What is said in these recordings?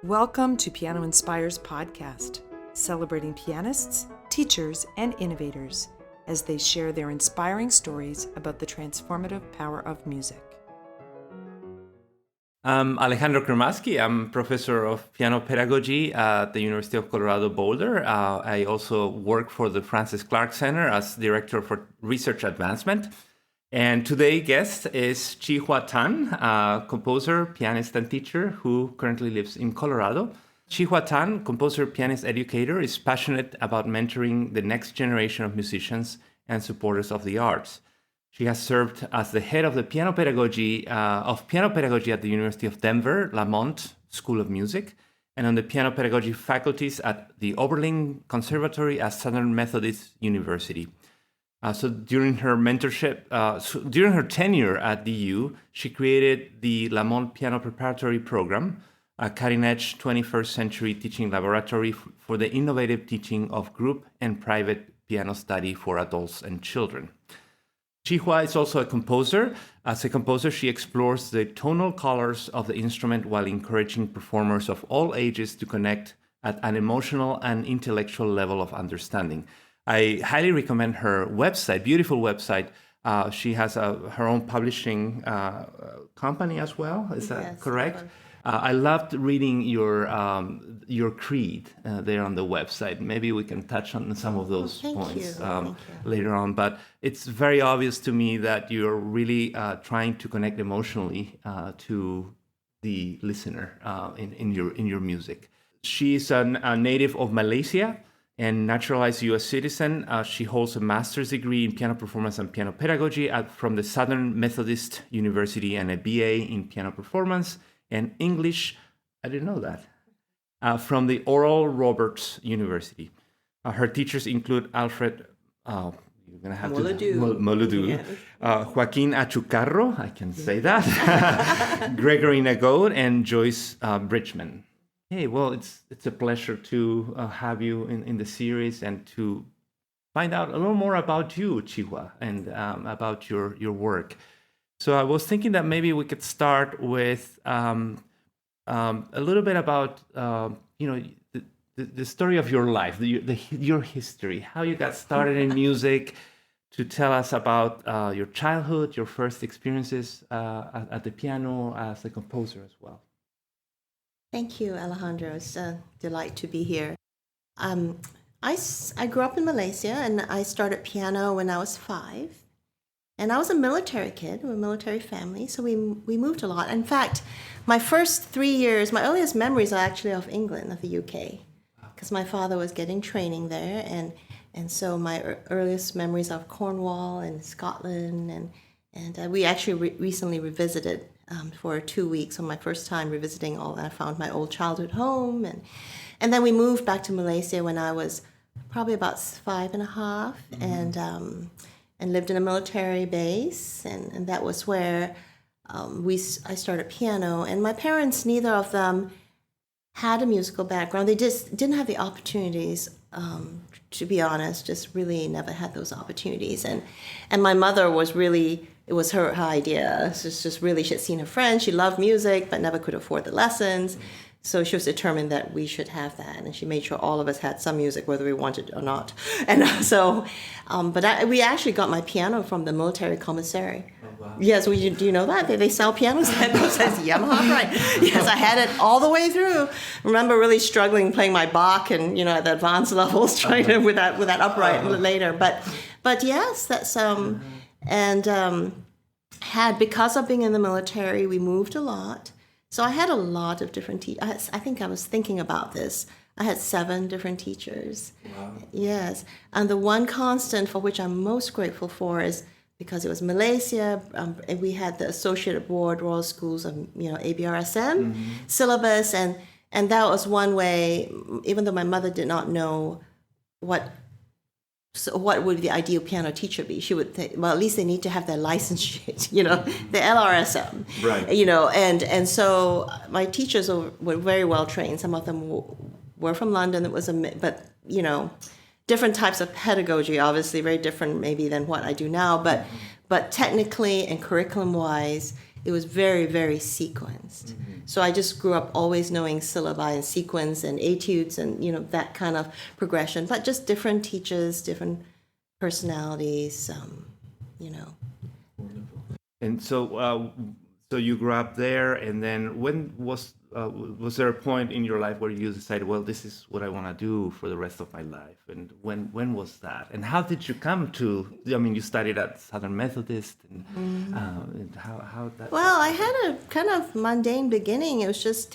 Welcome to Piano Inspires podcast, celebrating pianists, teachers, and innovators as they share their inspiring stories about the transformative power of music. I'm Alejandro Cremaschi. I'm professor of piano pedagogy at the University of Colorado Boulder. I also work for the Francis Clark Center as director for research advancement. And today's guest is Chee-Hwa Tan, a composer, pianist, and teacher who currently lives in Colorado. Chee-Hwa Tan, composer, pianist, educator, is passionate about mentoring the next generation of musicians and supporters of the arts. She has served as the head of the piano pedagogy at the University of Denver, Lamont School of Music, and on the piano pedagogy faculties at the Oberlin Conservatory at Southern Methodist University. So during her tenure at DU, she created the Lamont Piano Preparatory Program, a cutting-edge 21st century teaching laboratory for the innovative teaching of group and private piano study for adults and children. Chee-Hwa is also a composer. As a composer, she explores the tonal colors of the instrument while encouraging performers of all ages to connect at an emotional and intellectual level of understanding. I highly recommend her website, beautiful website. She has her own publishing company as well. Is that correct? I loved reading your creed there on the website. Maybe we can touch on some of those points later on. But it's very obvious to me that you're really trying to connect emotionally to the listener in your music. She's a native of Malaysia and naturalized U.S. citizen. She holds a master's degree in piano performance and piano pedagogy from the Southern Methodist University and a BA in piano performance and English. I didn't know that. From the Oral Roberts University. Her teachers include Alfred, you're going to have Moludu, yes. Joaquin Achucarro, I can say that, Gregory Nagot, and Joyce Bridgman. Hey, well, it's a pleasure to have you in the series and to find out a little more about you, Chee-Hwa, and about your work. So I was thinking that maybe we could start with a little bit about the story of your life, your history, how you got started in music, to tell us about your childhood, your first experiences at the piano as a composer as well. Thank you, Alejandro. It's a delight to be here. I grew up in Malaysia, and I started piano when I was 5. And I was a military kid, we're a military family, so we moved a lot. In fact, my first 3 years, my earliest memories are actually of England, of the UK, because my father was getting training there, and so my earliest memories are of Cornwall and Scotland, and we actually recently revisited for 2 weeks on my first time revisiting all that. I found my old childhood home, and then we moved back to Malaysia when I was probably about 5.5, and lived in a military base, and that was where I started piano. And my parents, neither of them had a musical background. They just didn't have the opportunities, to be honest, just really never had those opportunities. And my mother was really, it was her idea. It's just really, she had seen her friends, she loved music, but never could afford the lessons. So she was determined that we should have that, and she made sure all of us had some music, whether we wanted or not. And so, we actually got my piano from the military commissary. Oh, wow. Yes, do you know that? They sell pianos that says Yamaha, right? Yes, I had it all the way through. Remember really struggling playing my Bach and, at the advanced levels, trying to with that upright later. But yes, that's because of being in the military, we moved a lot. So I had a lot of different teachers. I think I was thinking about this. I had 7 different teachers. Wow. Yes. And the one constant for which I'm most grateful for is because it was Malaysia, and we had the Associated Board Royal Schools of, ABRSM syllabus. And that was one way, even though my mother did not know what would the ideal piano teacher be? She would think, well, at least they need to have their license sheet, the LRSM. Right. And so my teachers were very well trained. Some of them were from London. It was different types of pedagogy, obviously very different maybe than what I do now, but technically and curriculum-wise, it was very, very sequenced. So I just grew up always knowing syllabi and sequence and etudes and, that kind of progression, but just different teachers, different personalities, And so you grew up there, and then when was there a point in your life where you decided, well, this is what I want to do for the rest of my life? And when was that? And how did you come to? I mean, you studied at Southern Methodist, and how that? Well, I had a kind of mundane beginning. It was just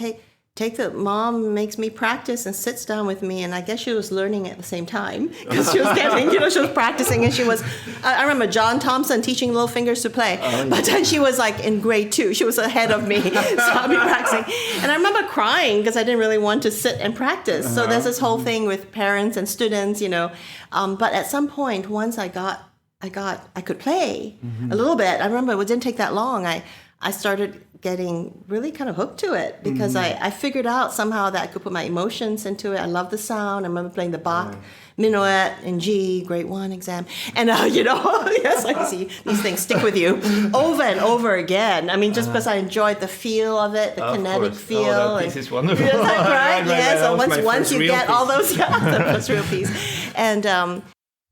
take the mom makes me practice and sits down with me, and I guess she was learning at the same time because she was getting, she was practicing, and she was. I remember John Thompson teaching Little Fingers to play, but then she was like in grade 2. She was ahead of me, so I'll be practicing, and I remember crying because I didn't really want to sit and practice. So there's this whole thing with parents and students, But at some point, once I could play a little bit. I remember it didn't take that long. I started getting really kind of hooked to it because I figured out somehow that I could put my emotions into it. I love the sound. I remember playing the Bach Minuet in G, grade 1 exam. And, yes, I see these things stick with you over and over again. I mean, just because I enjoyed the feel of it, the kinetic feel. Oh, that piece is wonderful. Is that right? Yes. So once you get piece. all those, the first real piece. And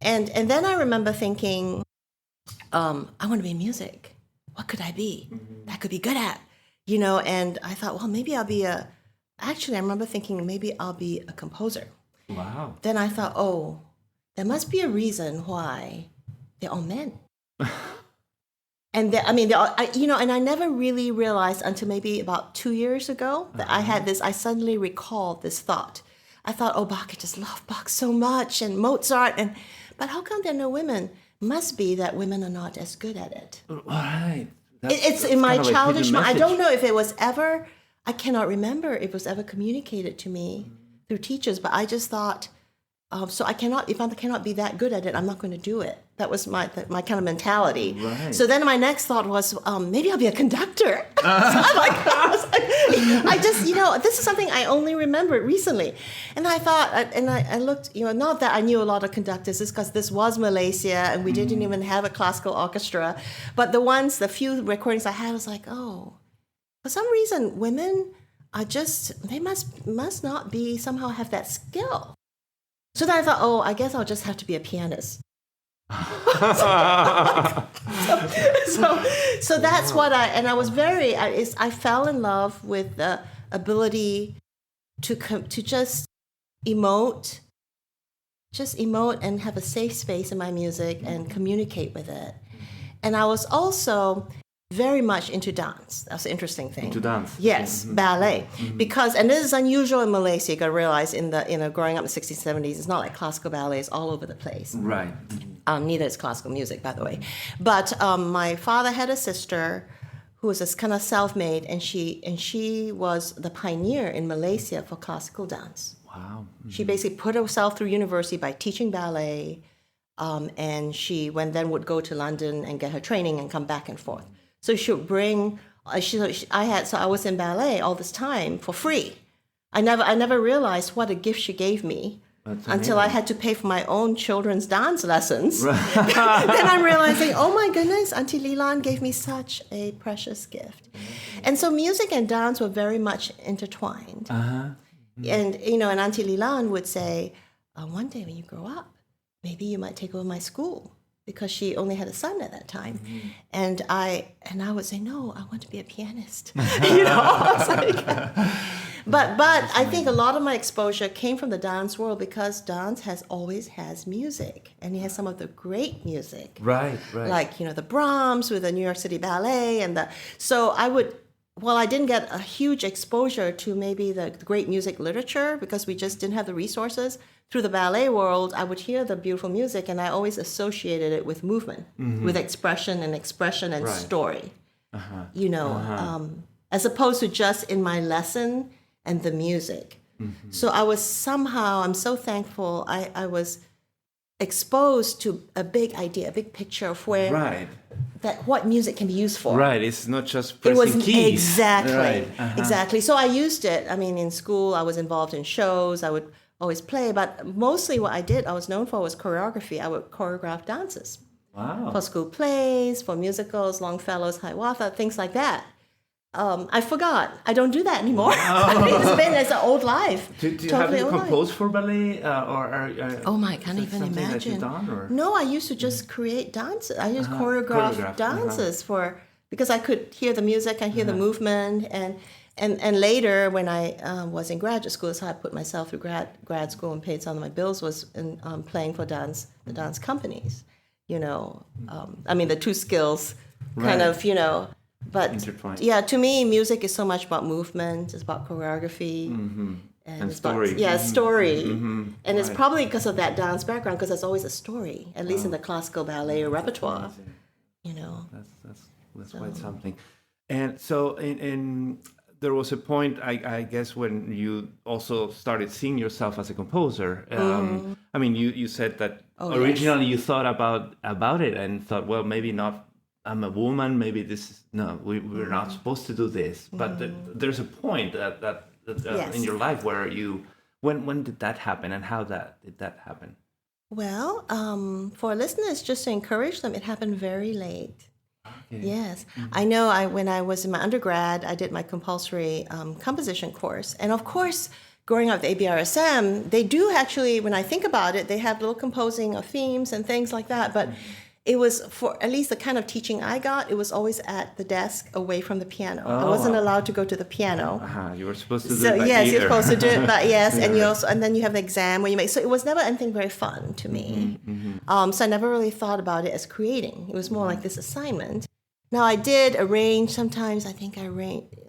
then I remember thinking, I want to be in music. What could I be that I could be good at? And I thought, well, maybe actually, I remember thinking maybe I'll be a composer. Wow. Then I thought, oh, there must be a reason why they're all men. And and I never really realized until maybe about 2 years ago that I suddenly recalled this thought. I thought, oh, Bach, I just love Bach so much, and Mozart, but how come there are no women? Must be that women are not as good at it. All right. It's in my childish mind. I don't know if it was ever, I cannot remember if it was ever communicated to me through teachers, but I just thought, so if I cannot be that good at it, I'm not going to do it. That was my kind of mentality. Right. So then my next thought was, maybe I'll be a conductor. I just, this is something I only remembered recently. And I thought, and I looked, not that I knew a lot of conductors, it's because this was Malaysia and we didn't even have a classical orchestra. But the few recordings I had, I was like, oh, for some reason, women are they must not be, somehow have that skill. So then I thought, oh, I guess I'll just have to be a pianist. so that's what I was I fell in love with the ability to just emote and have a safe space in my music and communicate with it. And I was also very much into dance. That's an interesting thing. Into dance? Yes, ballet. Because, and this is unusual in Malaysia, you got to realize growing up in the 60s, 70s, it's not like classical ballet is all over the place. Right. Neither is classical music, by the way. But my father had a sister who was kind of self-made, and she was the pioneer in Malaysia for classical dance. Wow. She basically put herself through university by teaching ballet, and she then would go to London and get her training and come back and forth. So she would bring. I was in ballet all this time for free. I never realized what a gift she gave me until I had to pay for my own children's dance lessons. Right. Then I'm realizing, oh my goodness, Auntie Leland gave me such a precious gift. And so music and dance were very much intertwined. And and Auntie Leland would say, one day when you grow up, maybe you might take over my school. Because she only had a son at that time. And I would say, no, I want to be a pianist. But I think a lot of my exposure came from the dance world because dance always has music. And it has some of the great music. Right. Like, the Brahms with the New York City Ballet. So I didn't get a huge exposure to maybe the great music literature because we just didn't have the resources. Through the ballet world, I would hear the beautiful music, and I always associated it with movement, with expression and story. As opposed to just in my lesson and the music. So I'm so thankful I was exposed to a big idea, a big picture of where what music can be used for. Right, it's not just pressing keys. Exactly, right. Exactly. So I used it. I mean, in school, I was involved in shows. I would always play, but mostly what I was known for was choreography. I would choreograph dances. Wow. for school plays, for musicals, Longfellow's, Hiawatha, things like that. I forgot. I don't do that anymore. It's an old life. Do you have you composed for ballet Oh my, I can't even imagine. That you've imagine. done, or? No, I used to just create dances. I used choreograph dances because I could hear the music, I hear the movement, and later when I was in graduate school, so I put myself through grad school and paid some of my bills, was in playing for the dance companies. I mean, the two skills kind of, but intertwined. Yeah, to me, music is so much about movement. It's about choreography. And story. Story. And it's probably because of that dance background, because there's always a story, at least in the classical ballet repertoire. That's quite something. And so in there was a point, I guess, when you also started seeing yourself as a composer. I mean, you said that originally you thought about it and thought, well, maybe not. I'm a woman. Maybe this is we're not supposed to do this. But there's a point that in your life where when did that happen, and how did that happen? Well, for listeners, just to encourage them, it happened very late. Okay. Yes. I know when I was in my undergrad, I did my compulsory composition course. And of course, growing up at the ABRSM, they do actually, when I think about it, they have little composing of themes and things like that. But it was, for at least the kind of teaching I got, it was always at the desk away from the piano. I wasn't allowed to go to the piano. You were supposed to do it by yes, ear. you're supposed to do it, but yes, and then you have the exam where you make. So it was never anything very fun to me. So I never really thought about it as creating. It was more like this assignment. Now I did arrange sometimes. I think I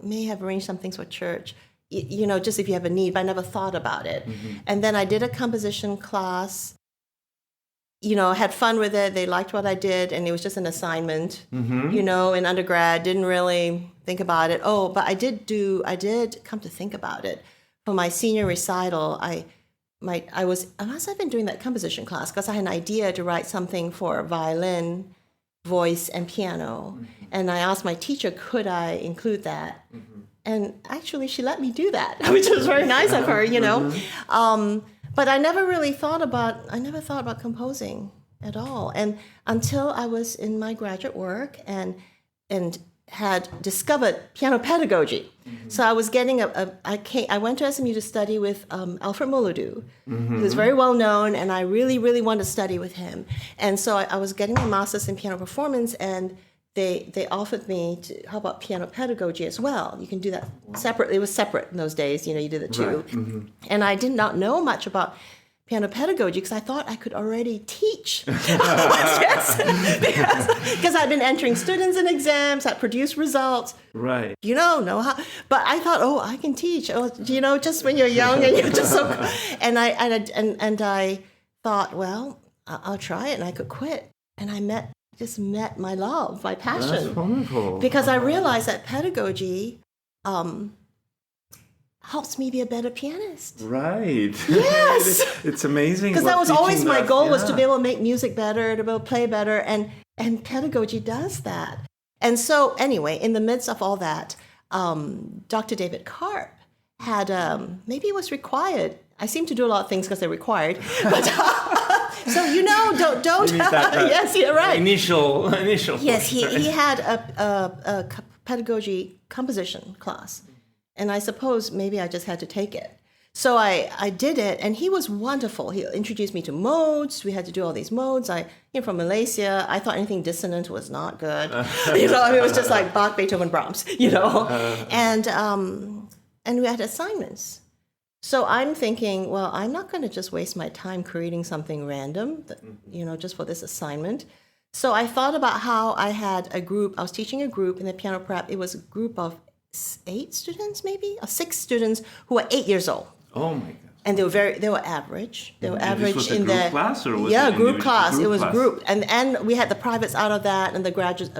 may have arranged some things for church. Just if you have a need, but I never thought about it. And then I did a composition class. Had fun with it. They liked what I did, and it was just an assignment. In undergrad, didn't really think about it. Oh, but I did come to think about it. For my senior recital, I must have been doing that composition class because I had an idea to write something for violin, voice, and piano. And I asked my teacher, could I include that? And actually, she let me do that, which was very nice of her, But I never thought about composing at all. And until I was in my graduate work and had discovered piano pedagogy. So I was getting I went to SMU to study with Alfred Mouloudou, who's very well known, and I really, really wanted to study with him. And so I was getting my master's in piano performance, and they offered me how about piano pedagogy as well? You can do that separately. It was separate in those days, you did the two. Right. And I did not know much about piano pedagogy because I thought I could already teach. Because I'd been entering students in exams, I'd produced results. Right. Know how. But I thought, I can teach. Just when you're young and you're just so. And I thought, well, I'll try it, and I could quit. And I met my love, my passion. That's wonderful. Because I realized that pedagogy helps me be a better pianist. Right. Yes. It's amazing. Because that was always my goal, was to be able to make music better, to be able to play better, and pedagogy does that. And so anyway, in the midst of all that, Dr. David Karp had, maybe it was required. I seem to do a lot of things because they're required. But so don't. Yes, you're right. Initial. Yes, he had a pedagogy composition class, and I suppose maybe I just had to take it. So I did it, and he was wonderful. He introduced me to modes. We had to do all these modes. From Malaysia, I thought anything dissonant was not good. It was just like Bach, Beethoven, Brahms. And we had assignments. So I'm thinking, well, I'm not going to just waste my time creating something random, just for this assignment. So I thought about how I had a group. I was teaching a group in the piano prep. It was a group of 8 students, maybe, or 6 students who were 8 years old. Oh my God! And they were average. They were average this was in group class, or was it group class. It was group, and we had the privates out of that, and the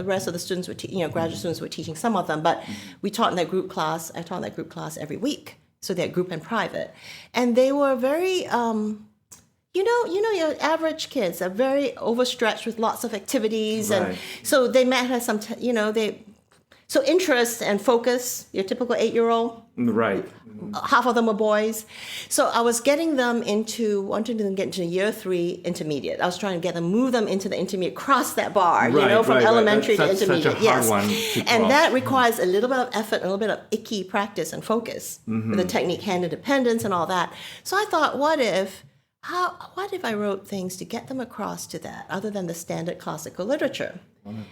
rest of the students were graduate students were teaching some of them, but we taught in that group class. I taught in that group class every week. So they're group and private, and they were very, your average kids are very overstretched with lots of activities, and so they might have some, So interest and focus, your typical 8-year-old, Right. half of them were boys. So I was getting them wanting them to get into year 3 intermediate. I was trying to get them, move them into the intermediate, cross that bar, from elementary to intermediate. Such a hard one to cross. And that requires a little bit of effort, a little bit of icky practice and focus with the technique, hand independence and all that. So I thought, what if I wrote things to get them across to that, other than the standard classical literature?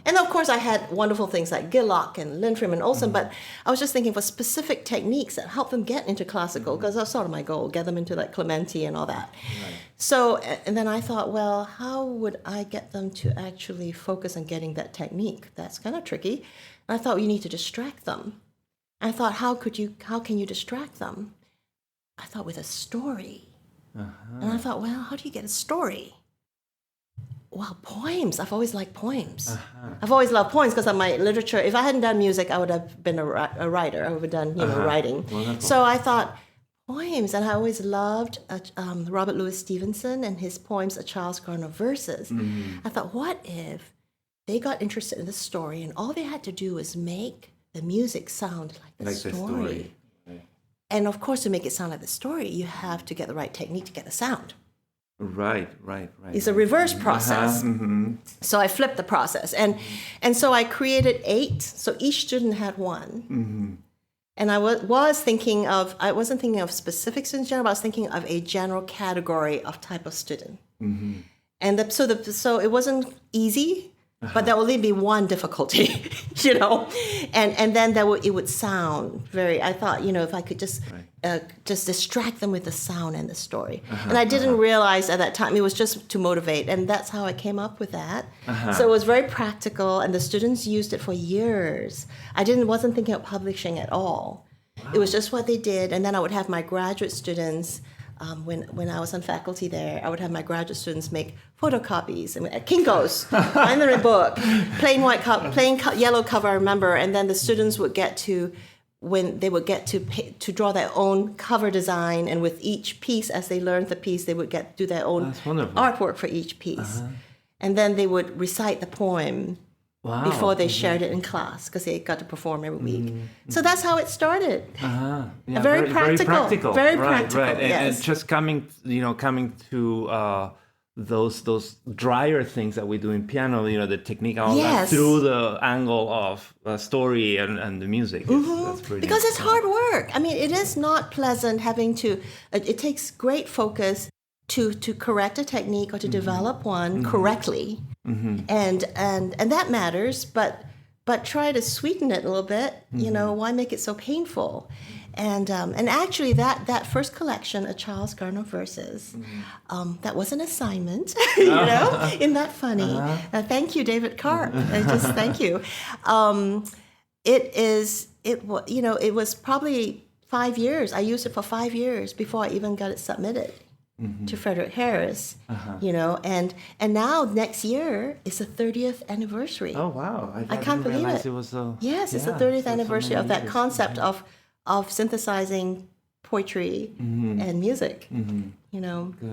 And of course, I had wonderful things like Gillock and Lindstrom and Olson, but I was just thinking for specific techniques that help them get into classical, because that's sort of my goal, get them into like Clementi and all that. Right. So, and then I thought, well, how would I get them to actually focus on getting that technique? That's kind of tricky. And I thought, you need to distract them. I thought, how can you distract them? I thought with a story. And I thought, well, how do you get a story? Well, poems. I've always liked poems. I've always loved poems because of my literature. If I hadn't done music, I would have been a writer. I would have done, writing. Wonderful. So I thought poems, and I always loved Robert Louis Stevenson and his poems, A Child's Garden of Verses. I thought, what if they got interested in the story, and all they had to do was make the music sound like the story. Right. And of course, to make it sound like the story, you have to get the right technique to get the sound. Right. It's a reverse process. So I flipped the process. And so I created 8. So each student had one. And I wasn't thinking of specific students, but I was thinking of a general category of type of student. And so it wasn't easy, but there will only be one difficulty, and then it would sound very, I thought, if I could just distract them with the sound and the story. And I didn't realize at that time, it was just to motivate, and that's how I came up with that. So it was very practical, and the students used it for years. I wasn't thinking of publishing at all. Wow. It was just what they did, and then I would have my graduate students, when I was on faculty there, I would have my graduate students make photocopies at Kinko's, find their book, plain yellow cover, I remember, and then the students would get to draw their own cover design, and with each piece, as they learned the piece, they would do their own artwork for each piece. And then they would recite the poem before they shared it in class, because they got to perform every week. So that's how it started. Yeah, very practical. Very practical. Right. Yes. And just coming to those drier things that we do in piano, the technique, all that, through the angle of story and the music. That's pretty because it's hard work. I mean, it is not pleasant having to. It takes great focus to correct a technique or to develop one correctly. And that matters, but try to sweeten it a little bit. Why make it so painful? And actually, that first collection, A Child's Garden of Verses, that was an assignment. Isn't that funny? Thank you, David Karp. Thank you. It was probably 5 years. I used it for 5 years before I even got it submitted to Frederick Harris, and now next year is the 30th anniversary. Oh wow! I can't believe it. It was it's the 30th anniversary of that concept of synthesizing poetry and music.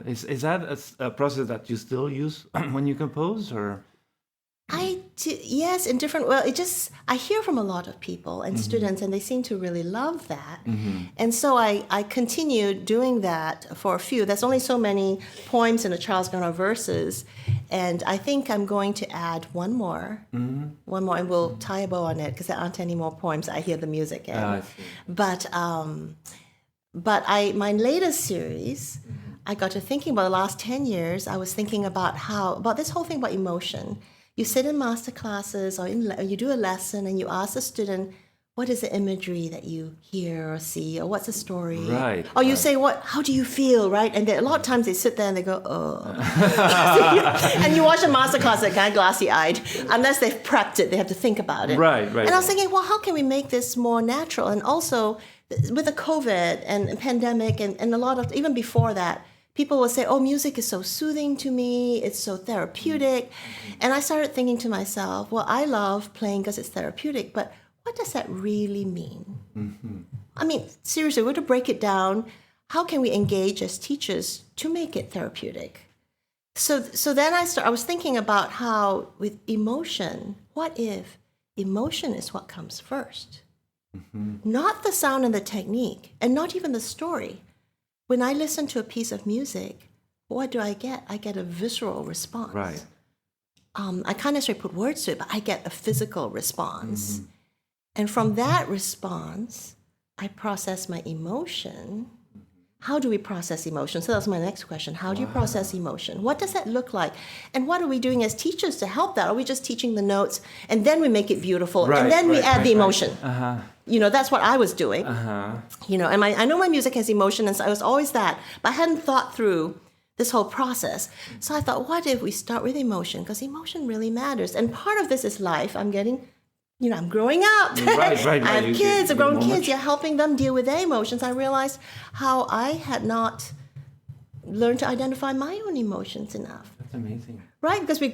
Is that a process that you still use when you compose, or? Yes, in different. Well, I hear from a lot of people and students, and they seem to really love that. And so I continued doing that for a few. There's only so many poems in A Child's Garden of Verses, and I think I'm going to add one more, and we'll tie a bow on it, because there aren't any more poems I hear the music in. But my latest series, I got to thinking about the last 10 years. I was thinking about this whole thing about emotion. You sit in master classes or you do a lesson, and you ask the student, what is the imagery that you hear or see, or what's the story? Right. Or you say, how do you feel, right? And a lot of times they sit there and they go, oh. And you watch a master class, they're kind of glassy-eyed. Unless they've prepped it, they have to think about it. Right. And I was thinking, well, how can we make this more natural? And also, with the COVID and pandemic and a lot of, even before that, people will say, oh, music is so soothing to me, it's so therapeutic. And I started thinking to myself, well, I love playing because it's therapeutic, but what does that really mean? I mean, seriously, we're to break it down. How can we engage as teachers to make it therapeutic? So then I was thinking about how with emotion, what if emotion is what comes first. Not the sound and the technique, and not even the story. When I listen to a piece of music, what do I get? I get a visceral response. Right. I can't necessarily put words to it, but I get a physical response. And from that response, I process my emotion. How do we process emotion? So that's my next question. How do you process emotion? What does that look like? And what are we doing as teachers to help that? Are we just teaching the notes and then we make it beautiful and then we add the emotion? You know, that's what I was doing. You know, and I know my music has emotion, and so I was always that, but I hadn't thought through this whole process. So I thought, what if we start with emotion? Because emotion really matters. And part of this is life. I'm getting, you know, I'm growing up. Right. I have kids, I've grown kids. You're helping them deal with their emotions. I realized how I had not learned to identify my own emotions enough. That's amazing. Right? Because I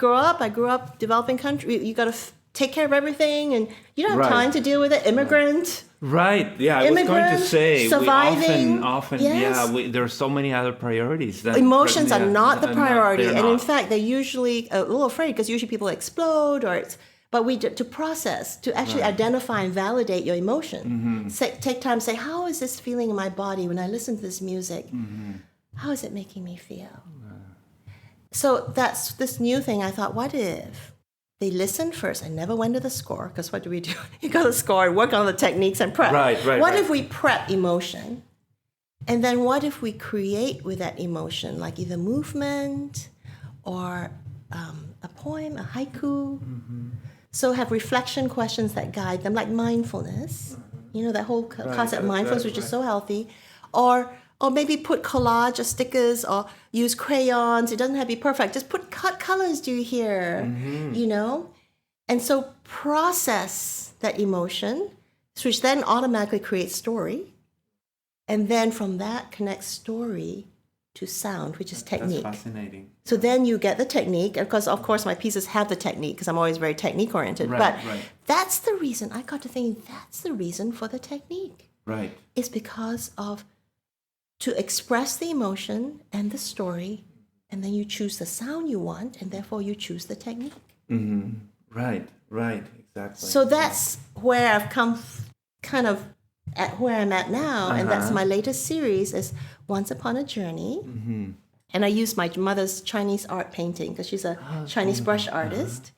grew up developing country. You got to take care of everything, and you don't have time to deal with it. Immigrant. Right. Yeah, I was going to say surviving. We often there are so many other priorities. Emotions are not the priority, and in fact, they're usually a little afraid because usually people explode, but we to process, to actually identify and validate your emotion. Take time to say, how is this feeling in my body when I listen to this music? How is it making me feel? So that's this new thing. I thought, what if they listened first? I never went to the score, because what do? You got to score and work on the techniques and prep. What if we prep emotion? And then what if we create with that emotion, like either movement or a poem, a haiku? So have reflection questions that guide them, like mindfulness. You know, that whole concept of mindfulness, which is so healthy. Or maybe put collage or stickers, or use crayons. It doesn't have to be perfect. Just put what colors do you hear, you know? And so process that emotion, which then automatically creates story. And then from that connects story to sound, which is technique. That's fascinating. So then you get the technique, because of course my pieces have the technique, because I'm always very technique oriented. But that's the reason I got to thinking, that's the reason for the technique. Right. It's because of to express the emotion and the story, and then you choose the sound you want, and therefore you choose the technique. Right, exactly. So that's where I've come kind of at where I'm at now, and that's my latest series is Once Upon a Journey. And I use my mother's Chinese art painting, because she's a Chinese brush artist.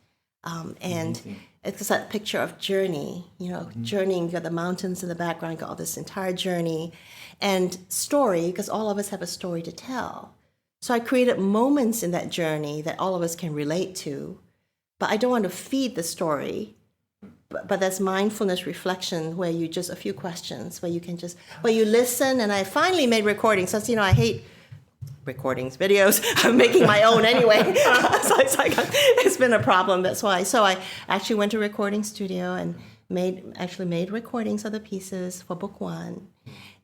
And it's that picture of journey, you know, journeying, you got the mountains in the background, you got all this entire journey, and story, because all of us have a story to tell. So I created moments in that journey that all of us can relate to, but I don't want to feed the story. But that's mindfulness reflection, where you just a few questions, where you can just, where you listen. And I finally made recordings. Since, you know, I hate recordings, videos. I'm making my own anyway. So it's like, it's been a problem. That's why. So I actually went to a recording studio and made recordings of the pieces for book one.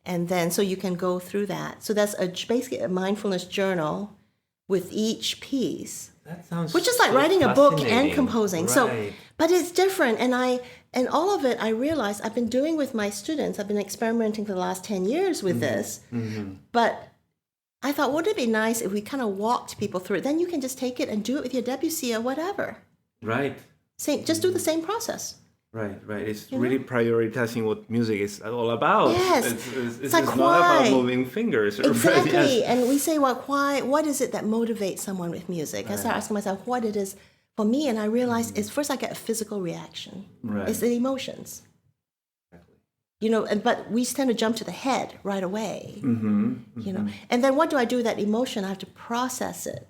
And then, so you can go through that. So that's basically a mindfulness journal with each piece. That sounds which is like writing a book and composing. Right. So, but it's different. And all of it, I realized I've been doing with my students. I've been experimenting for the last 10 years with this. But I thought, wouldn't it be nice if we kind of walked people through it? Then you can just take it and do it with your Debussy or whatever. Right. Just do the same process. Right. It's really prioritizing what music is all about. Yes. It's like, not about moving fingers. Exactly. Right? Yes. And we say, well, why? What is it that motivates someone with music? I start asking myself what it is for me, and I realize is first I get a physical reaction. Right. It's the emotions. Exactly. You know, but we tend to jump to the head right away. You know, and then what do I do with that emotion? I have to process it.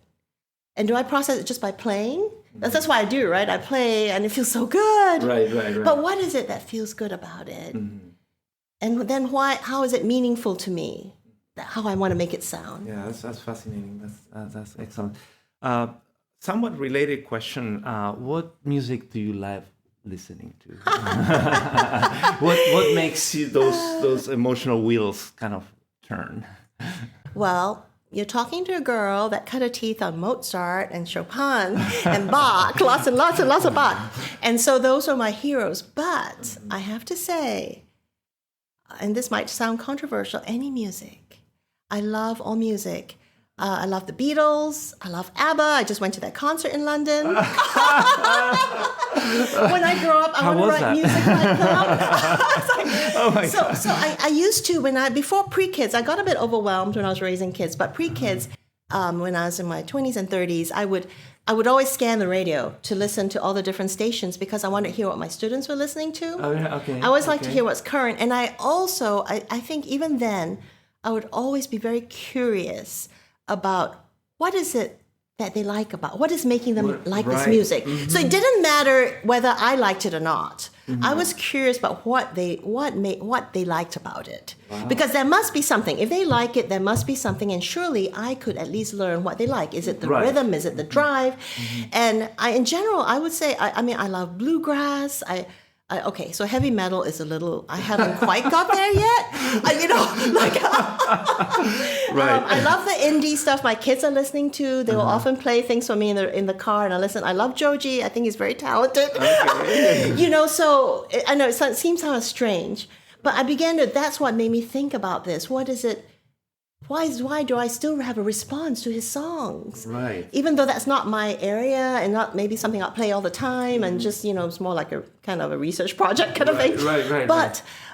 And do I process it just by playing? That's why I do, right? I play and it feels so good. Right. But what is it that feels good about it? And then how is it meaningful to me? How I want to make it sound. Yeah, that's fascinating. That's excellent. Somewhat related question. What music do you love listening to? What makes you those emotional wheels kind of turn? Well, you're talking to a girl that cut her teeth on Mozart and Chopin and Bach, lots and lots of Bach. And so those are my heroes. But I have to say, and this might sound controversial, any music. I love all music. I love the Beatles. I love ABBA. I just went to that concert in London. When I grow up, I want to write music like them. Oh my God. So I used to, before pre-kids, I got a bit overwhelmed when I was raising kids, but pre-kids, when I was in my 20s and 30s, I would always scan the radio to listen to all the different stations because I wanted to hear what my students were listening to. Oh, yeah, okay. I always like to hear what's current. And I also, I think even then, I would always be very curious about what is it that they like about, what is making them like this music. Mm-hmm. So it didn't matter whether I liked it or not. Mm-hmm. I was curious about what they liked about it. Wow. Because there must be something. If they like it, there must be something. And surely I could at least learn what they like. Is it the rhythm? Is it the drive? Mm-hmm. And in general, I would say, I love bluegrass. Okay, so heavy metal is I haven't quite got there yet. I love the indie stuff my kids are listening to. They will often play things for me in the car, and I listen. I love Joji. I think he's very talented. Okay. So I know it seems kind of strange, but that's what made me think about this. What is it? Why do I still have a response to his songs? Right. Even though that's not my area and not maybe something I play all the time and just, it's more like a kind of a research project kind of thing. Right.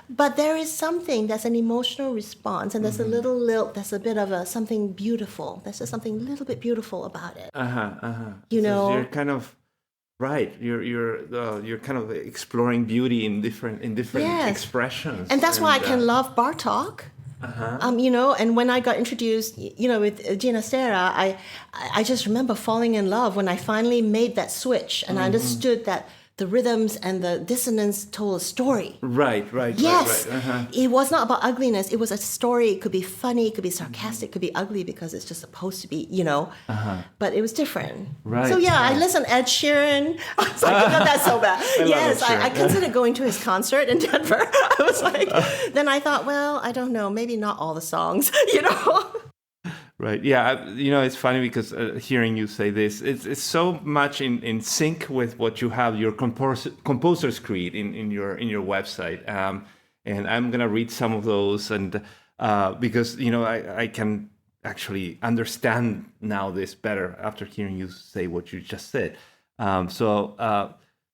But there is something that's an emotional response, and there's a little lilt, there's a bit of something beautiful. There's just something a little bit beautiful about it. So you're kind of right. You're kind of exploring beauty in different expressions. And that's why I can love Bartók. And when I got introduced, with Gina Stera, I just remember falling in love when I finally made that switch and I understood that the rhythms and the dissonance told a story. Right. Yes. It was not about ugliness. It was a story. It could be funny. It could be sarcastic. It could be ugly because it's just supposed to be, But it was different. Right. So, I listened to Ed Sheeran. I was like, no, that's so bad. Yes, I considered going to his concert in Denver. I was like, then I thought, well, I don't know. Maybe not all the songs, Right. Yeah. It's funny because hearing you say this, it's so much in sync with what you have your composer's creed in your website. And I'm gonna read some of those, and because I can actually understand now this better after hearing you say what you just said. So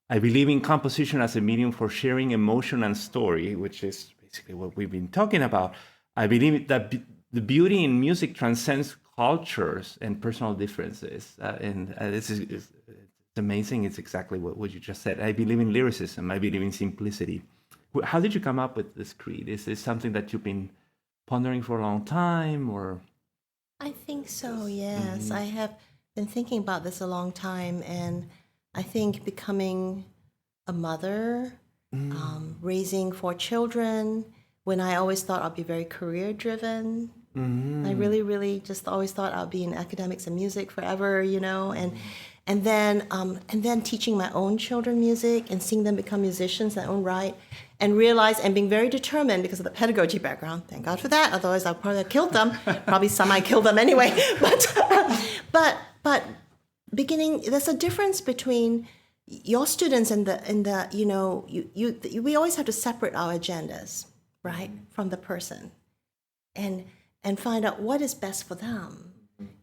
I believe in composition as a medium for sharing emotion and story, which is basically what we've been talking about. I believe that the beauty in music transcends cultures and personal differences. This is it's amazing. It's exactly what you just said. I believe in lyricism. I believe in simplicity. How did you come up with this creed? Is this something that you've been pondering for a long time, or? I think so, yes. Mm-hmm. I have been thinking about this a long time, and I think becoming a mother, raising 4 children, when I always thought I'd be very career-driven. Mm-hmm. I really, really just always thought I'd be in academics and music forever, and then teaching my own children music and seeing them become musicians in their own right, and realize and being very determined because of the pedagogy background. Thank God for that. Otherwise, I probably have killed them. Probably some I killed them anyway. But beginning, there's a difference between your students and we always have to separate our agendas, right, from the person, and find out what is best for them.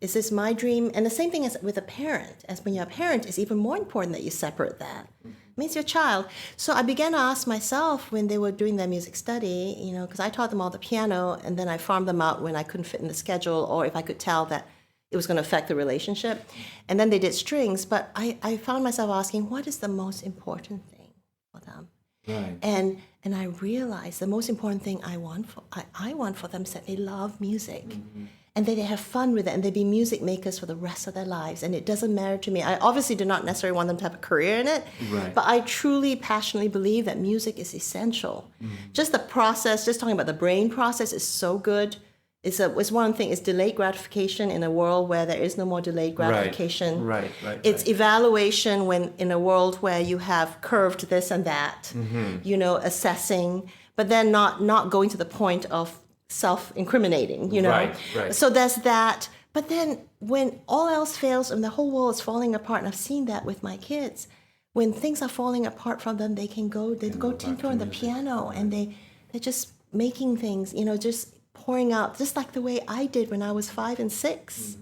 Is this my dream? And the same thing as with a parent. As when you're a parent, it's even more important that you separate that. It means your child. So I began to ask myself when they were doing their music study, because I taught them all the piano, and then I farmed them out when I couldn't fit in the schedule, or if I could tell that it was going to affect the relationship. And then they did strings, but I found myself asking, what is the most important thing for them? Right. And I realized the most important thing I want for them is that they love music, and that they have fun with it, and they be music makers for the rest of their lives. And it doesn't matter to me. I obviously do not necessarily want them to have a career in it, but I truly, passionately believe that music is essential. Just the process, just talking about the brain process is so good. It's one thing. It's delayed gratification in a world where there is no more delayed gratification. Right. It's evaluation when in a world where you have curved this and that, assessing, but then not going to the point of self-incriminating, Right. So there's that. But then when all else fails and the whole world is falling apart, and I've seen that with my kids, when things are falling apart from them, they go tinker on the piano, and they're just making things, just pouring out, just like the way I did when I was 5 and 6.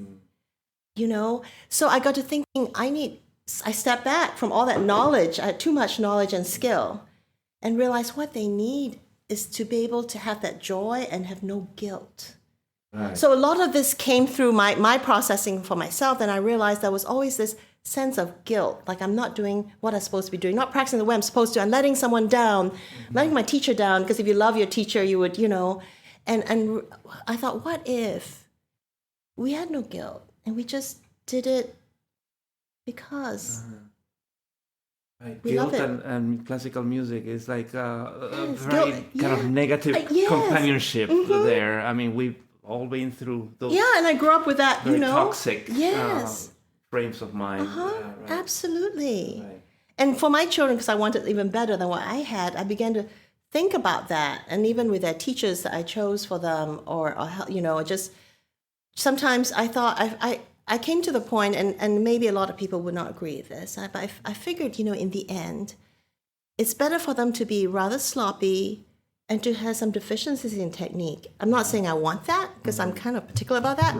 You know, so I got to thinking, I stepped back from all that knowledge. I had too much knowledge and skill, and realized what they need is to be able to have that joy and have no guilt. Right. So a lot of this came through my processing for myself, and I realized there was always this sense of guilt, like I'm not doing what I'm supposed to be doing, not practicing the way I'm supposed to. I'm letting someone down, letting my teacher down, because if you love your teacher, you would, you know. And I thought, what if we had no guilt and we just did it because Right. we Guilt love it. and classical music is like a Yes, very guilt, kind of yeah. negative Yes. companionship there. I mean, we've all been through those Yeah, and I grew up with that, very you know. toxic Yes. frames of mind. Right. Absolutely. Right. And for my children, because I wanted even better than what I had, I began to think about that. And even with their teachers that I chose for them, or you know, just sometimes I thought, I came to the point, and maybe a lot of people would not agree with this, but I figured, you know, in the end, it's better for them to be rather sloppy and to have some deficiencies in technique. I'm not saying I want that, because I'm kind of particular about that,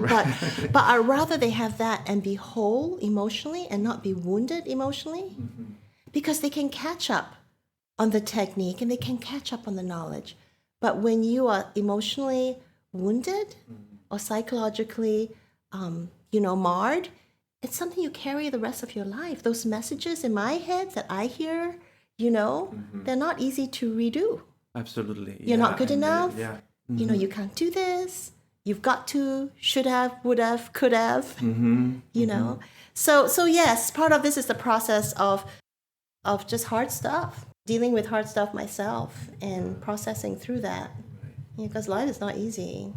but I'd rather they have that and be whole emotionally and not be wounded emotionally, because they can catch up on the technique and they can catch up on the knowledge. But when you are emotionally wounded or psychologically, you know, marred, it's something you carry the rest of your life. Those messages in my head that I hear, you know, they're not easy to redo. Absolutely. You're not good enough. Yeah. You know, you can't do this. You've got to, should have, would have, could have, you know. So yes, part of this is the process of just hard stuff, dealing with hard stuff myself and processing through that. Because life is not easy.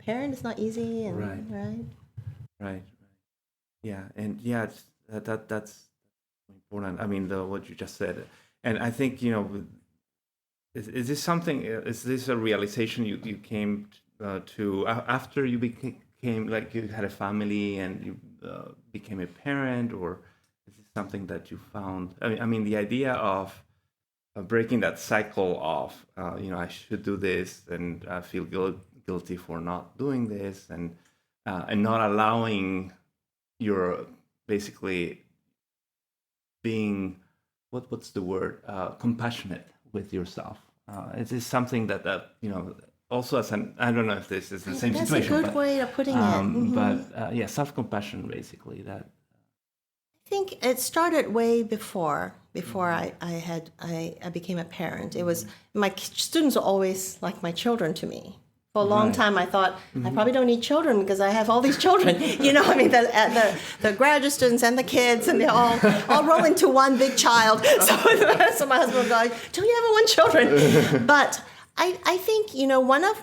Parent is not easy, and Right. Yeah, and yeah, that's important. I mean, what you just said, and I think, you know, is this something? Is this a realization you came to after you became, like, you had a family and you became a parent, or is this something that you found? I mean, the idea of breaking that cycle of you know, I should do this, and I feel guilty for not doing this, and not allowing your, basically being, what's the word, compassionate with yourself. It is something that you know, also as an, I don't know if this is the same that's situation. a good way of putting it. But yeah, self-compassion, basically. That I think it started way before I became a parent. It was, my students are always like my children to me. For a long time, I thought, I probably don't need children because I have all these children. You know, I mean, the graduate students and the kids, and they're all roll into one big child. So my husband would go, do you ever want children? But I think, you know, one of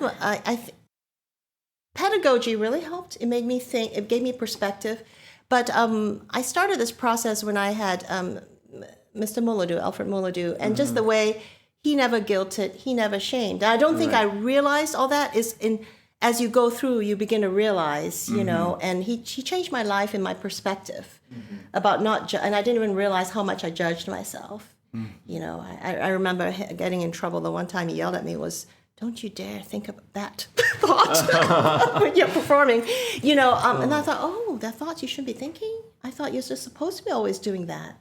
pedagogy really helped. It made me think, it gave me perspective. But I started this process when I had Mr. Muladu, Alfred Muladu, and just the way he never guilted, he never shamed. I don't think I realized all that is as you go through, you begin to realize, you know, and he changed my life and my perspective about not, and I didn't even realize how much I judged myself. You know, I remember getting in trouble. The one time he yelled at me was, don't you dare think about that thought when you're performing, you know. And I thought, oh, that thought you shouldn't be thinking? I thought you're just supposed to be always doing that,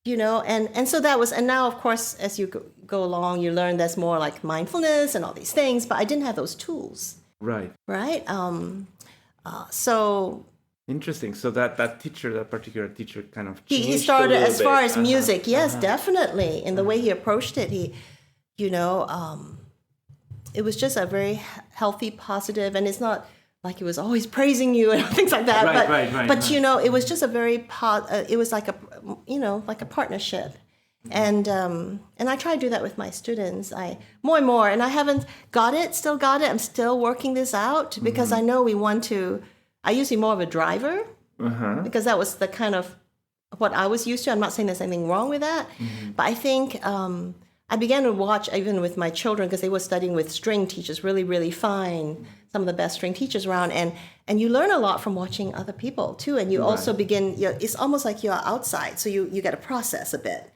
you know. And so that was, and now, of course, as you go along, you learn there's more like mindfulness and all these things, but I didn't have those tools. Right. So interesting. So that particular teacher kind of changed he started, a little as far bit. as music, yes, definitely. In the way he approached it, he, you know, it was just a very healthy, positive, and it's not like he was always praising you and things like that. But you know, it was just a very it was like a, you know, like a partnership. And I try to do that with my students. More and more, and I haven't still got it. I'm still working this out because I know we want to. I used to be more of a driver because that was the kind of what I was used to. I'm not saying there's anything wrong with that, but I think I began to watch even with my children because they were studying with string teachers, really, really fine, some of the best string teachers around, and you learn a lot from watching other people too, and you also begin. It's almost like you're outside, so you get to process a bit.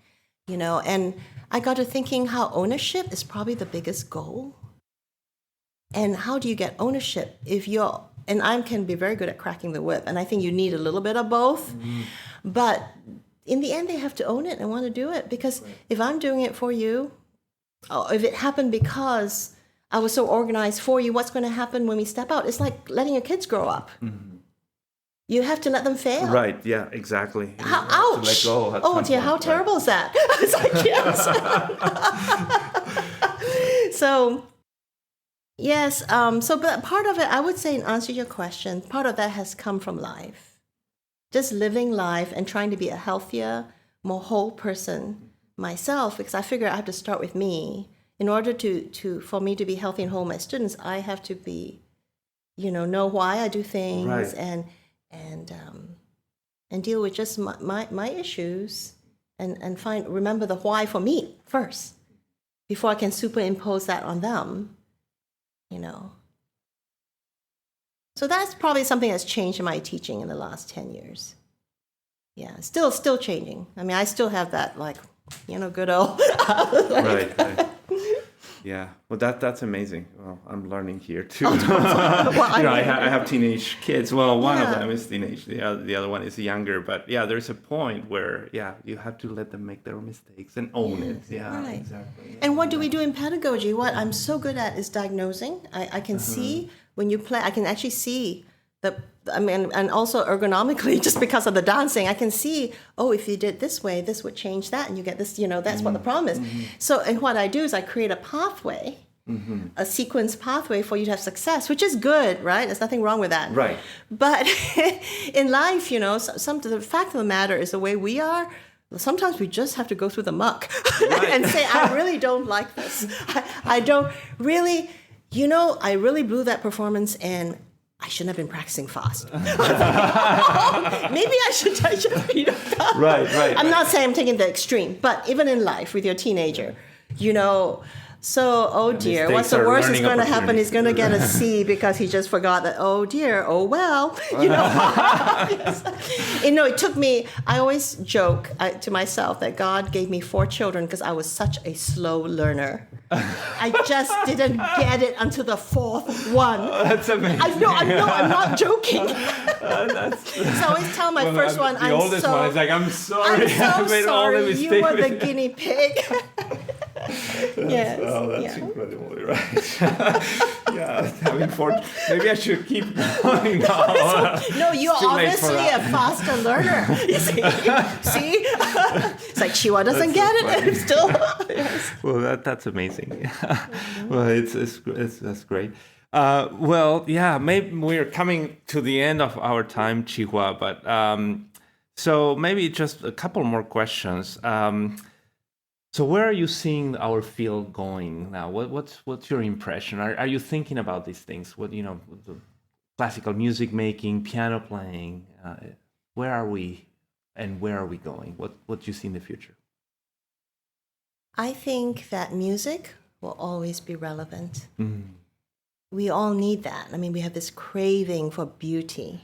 You know, and I got to thinking how ownership is probably the biggest goal. And how do you get ownership if you're, and I can be very good at cracking the whip, and I think you need a little bit of both. But in the end, they have to own it and want to do it, because if I'm doing it for you, or if it happened because I was so organized for you, what's going to happen when we step out? It's like letting your kids grow up. You have to let them fail. Right, yeah, exactly. Ouch! To let go at Oh some dear, point, how terrible is that? It's like, yes. So, yes, but part of it, I would say, in answer to your question, part of that has come from life. Just living life and trying to be a healthier, more whole person myself, because I figure I have to start with me. In order for me to be healthy and whole, my students, I have to be, know why I do things, right. and deal with just my issues, and remember the why for me first before I can superimpose that on them, So that's probably something that's changed in my teaching in the last 10 years. Yeah, still changing. I mean, I still have that, good old. Right. Yeah, well, that's amazing. Well, I'm learning here too. I have teenage kids. Well, one of them is teenage. The other one is younger. But yeah, there's a point where you have to let them make their mistakes and own it. Yeah, right. Exactly. And what do we do in pedagogy? What I'm so good at is diagnosing. I can see when you play. I can actually see and also ergonomically, just because of the dancing, I can see, if you did this way, this would change that, and you get this, that's what the problem is. So, and what I do is I create a pathway, a sequence pathway for you to have success, which is good, right? There's nothing wrong with that. Right. But in life, the fact of the matter is the way we are, sometimes we just have to go through the muck and say, I really don't like this. I don't really, I really blew that performance, and I shouldn't have been practicing fast. Maybe I should speed up. Right. I'm not saying I'm taking the extreme, but even in life with your teenager, so, dear, what's the worst that's going to happen? He's going to get a C because he just forgot that, well, It took me, I always joke to myself that God gave me 4 children because I was such a slow learner. I just didn't get it until the 4th one. That's amazing. I know, I'm not joking. So I always tell my first one, the oldest one is like, I'm sorry. I'm so made all the sorry, mistakes. you were the guinea pig. Yes. Oh, that's incredible, right? Having 4. Maybe I should keep going now. No, you're obviously a faster learner. You see? It's like Chee-Hwa doesn't get it. Still. Yes. Well, that's amazing. Well, that's great. Maybe we're coming to the end of our time, Chee-Hwa, but so maybe just a couple more questions. So where are you seeing our field going now? What's your impression? Are you thinking about these things? What the classical music making, piano playing? Where are we, and where are we going? What do you see in the future? I think that music will always be relevant. We all need that. I mean, we have this craving for beauty.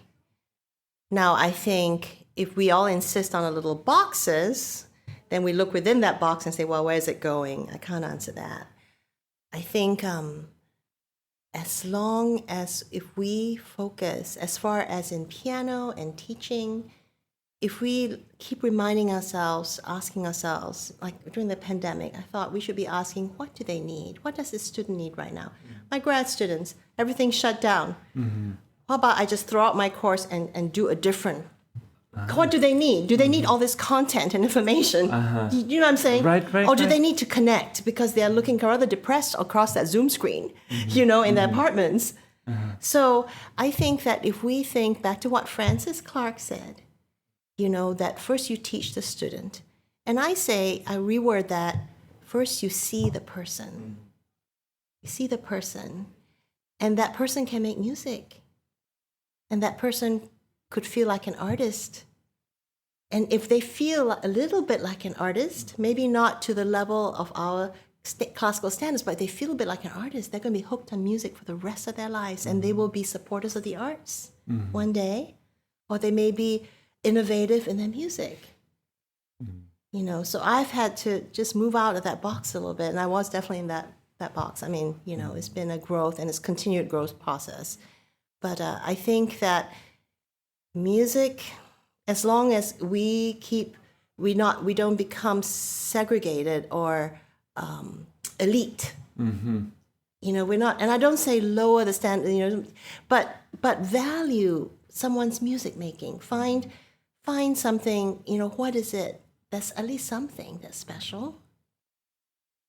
Now, I think if we all insist on a little boxes, then we look within that box and say, well, where is it going? I can't answer that. I think as long as if we focus, as far as in piano and teaching, if we keep reminding ourselves, asking ourselves, like during the pandemic, I thought we should be asking, what do they need? What does this student need right now? My grad students, everything's shut down. How about I just throw out my course and do a different? What do they need? Do they need all this content and information? You know what I'm saying? Right. Or do they need to connect because they're looking rather depressed across that Zoom screen, in their apartments? So I think that if we think back to what Francis Clark said, that first you teach the student. And I reword that, first you see the person. You see the person. And that person can make music. And that person could feel like an artist. And if they feel a little bit like an artist, maybe not to the level of our classical standards, but they feel a bit like an artist, they're going to be hooked on music for the rest of their lives, and they will be supporters of the arts one day, or they may be innovative in their music. So I've had to just move out of that box a little bit, and I was definitely in that that box. I mean, it's been a growth and it's continued growth process. But I think that music, as long as we don't become segregated or elite. Mm-hmm. We're not, and I don't say lower the standard, but value someone's music making. Find something, what is it that's at least something that's special,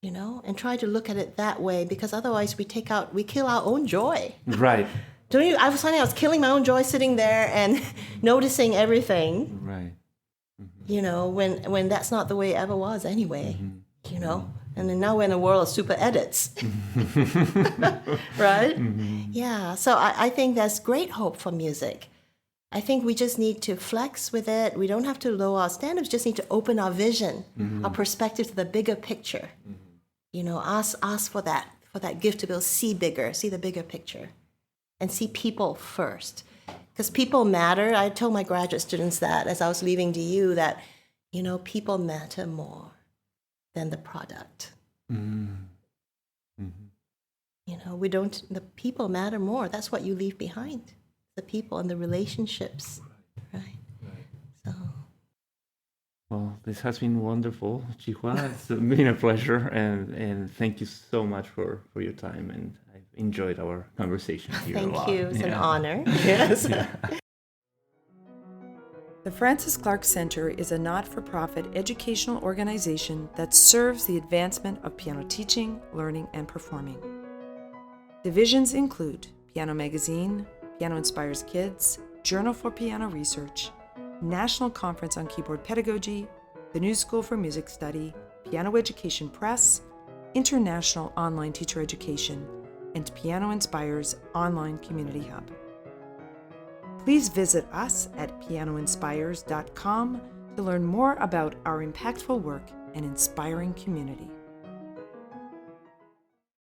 and try to look at it that way, because otherwise we kill our own joy. Right. I was finding I was killing my own joy sitting there and noticing everything. Right. When that's not the way it ever was anyway. And then now we're in a world of super edits. Right? Mm-hmm. Yeah. So I think there's great hope for music. I think we just need to flex with it. We don't have to lower our standards, just need to open our vision, our perspective to the bigger picture. Ask for that gift to be able to see bigger, see the bigger picture, and see people first. Because people matter. I told my graduate students that as I was leaving DU, that, people matter more than the product. Mm-hmm. The people matter more. That's what you leave behind, the people and the relationships, right? So. Well, this has been wonderful, Chee-Hwa. It's been a pleasure, and thank you so much for your time, and I've enjoyed our conversation here a lot. Thank you. It's an honor. Yes. Yeah. The Francis Clark Center is a not-for-profit educational organization that serves the advancement of piano teaching, learning, and performing. Divisions include Piano Magazine, Piano Inspires Kids, Journal for Piano Research, National Conference on Keyboard Pedagogy, the New School for Music Study, Piano Education Press, International Online Teacher Education, and Piano Inspires Online Community Hub. Please visit us at pianoinspires.com to learn more about our impactful work and inspiring community.